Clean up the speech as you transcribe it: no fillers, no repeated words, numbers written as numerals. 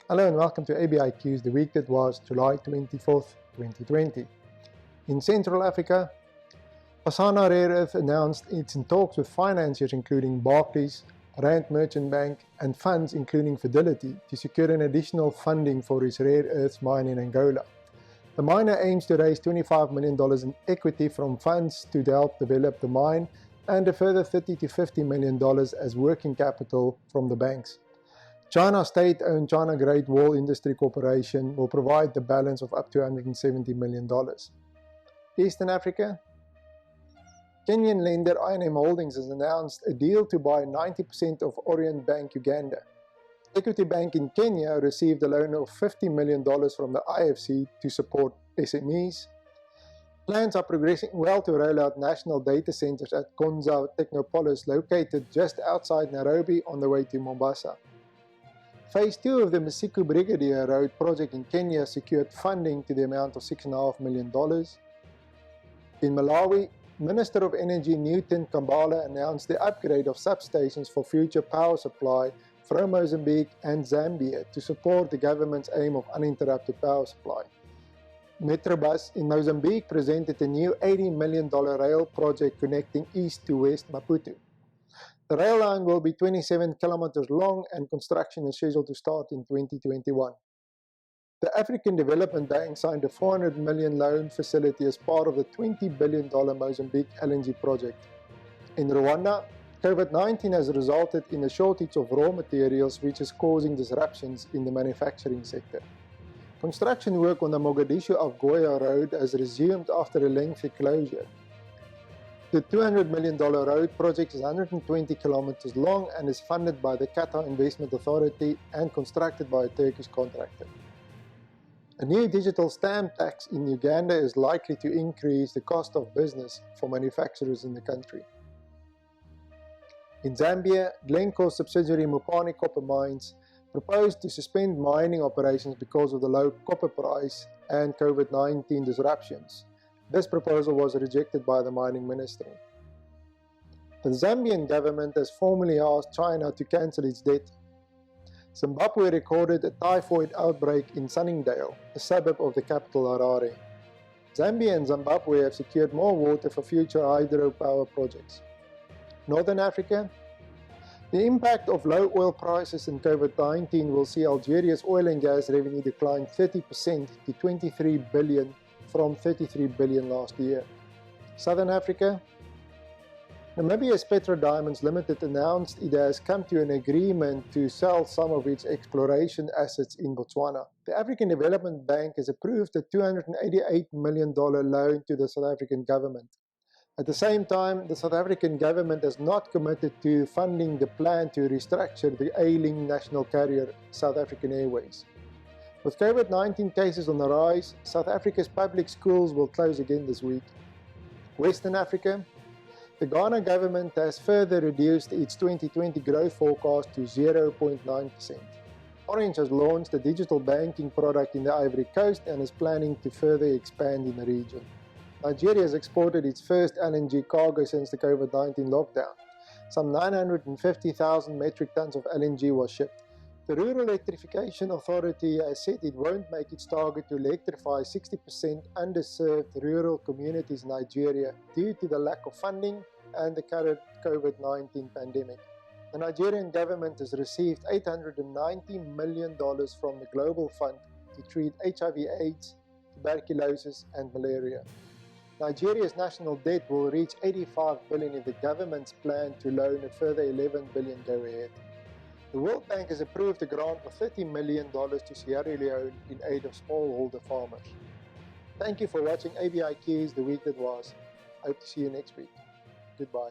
Hello and welcome to ABiQ's The Week That Was, July 24th, 2020. In Central Africa, Pasana Rare Earth announced it's in talks with financiers including Barclays, Rand Merchant Bank and funds including Fidelity to secure an additional funding for its rare earths mine in Angola. The miner aims to raise $25 million in equity from funds to help develop the mine and a further $30 to $50 million as working capital from the banks. China's state-owned China Great Wall Industry Corporation will provide the balance of up to $170 million. Eastern Africa. Kenyan lender I&M Holdings has announced a deal to buy 90% of Orient Bank Uganda. Equity Bank in Kenya received a loan of $50 million from the IFC to support SMEs. Plans are progressing well to roll out national data centers at Konza Technopolis located just outside Nairobi on the way to Mombasa. Phase 2 of the Masiku Brigadier Road project in Kenya secured funding to the amount of $6.5 million. In Malawi, Minister of Energy Newton Kambala announced the upgrade of substations for future power supply from Mozambique and Zambia to support the government's aim of uninterrupted power supply. Metrobus in Mozambique presented a new $80 million rail project connecting east to west Maputo. The rail line will be 27 kilometers long and construction is scheduled to start in 2021. The African Development Bank signed a $400 million loan facility as part of the $20 billion Mozambique LNG project. In Rwanda, COVID-19 has resulted in a shortage of raw materials which is causing disruptions in the manufacturing sector. Construction work on the Mogadishu-Afgoya road has resumed after a lengthy closure. The $200 million road project is 120 kilometers long and is funded by the Qatar Investment Authority and constructed by a Turkish contractor. A new digital stamp tax in Uganda is likely to increase the cost of business for manufacturers in the country. In Zambia, Glencore's subsidiary Mopani Copper Mines proposed to suspend mining operations because of the low copper price and COVID-19 disruptions. This proposal was rejected by the mining ministry. The Zambian government has formally asked China to cancel its debt. Zimbabwe recorded a typhoid outbreak in Sunningdale, a suburb of the capital Harare. Zambia and Zimbabwe have secured more water for future hydropower projects. Northern Africa. The impact of low oil prices and COVID-19 will see Algeria's oil and gas revenue decline 30% to $23 billion from $33 billion last year. Southern Africa. Namibia's Petro Diamonds Limited announced it has come to an agreement to sell some of its exploration assets in Botswana. The African Development Bank has approved a $288 million loan to the South African government. At the same time, the South African government has not committed to funding the plan to restructure the ailing national carrier South African Airways. With COVID-19 cases on the rise, South Africa's public schools will close again this week. Western Africa. The Ghana government has further reduced its 2020 growth forecast to 0.9%. Orange has launched a digital banking product in the Ivory Coast and is planning to further expand in the region. Nigeria has exported its first LNG cargo since the COVID-19 lockdown. Some 950,000 metric tons of LNG was shipped. The Rural Electrification Authority has said it won't make its target to electrify 60% underserved rural communities in Nigeria due to the lack of funding and the current COVID-19 pandemic. The Nigerian government has received $890 million from the Global Fund to treat HIV/AIDS, tuberculosis and malaria. Nigeria's national debt will reach $85 billion if the government's plan to loan a further $11 billion go ahead. The World Bank has approved a grant of $30 million to Sierra Leone in aid of smallholder farmers. Thank you for watching ABiQ's The Week That Was. I hope to see you next week. Goodbye.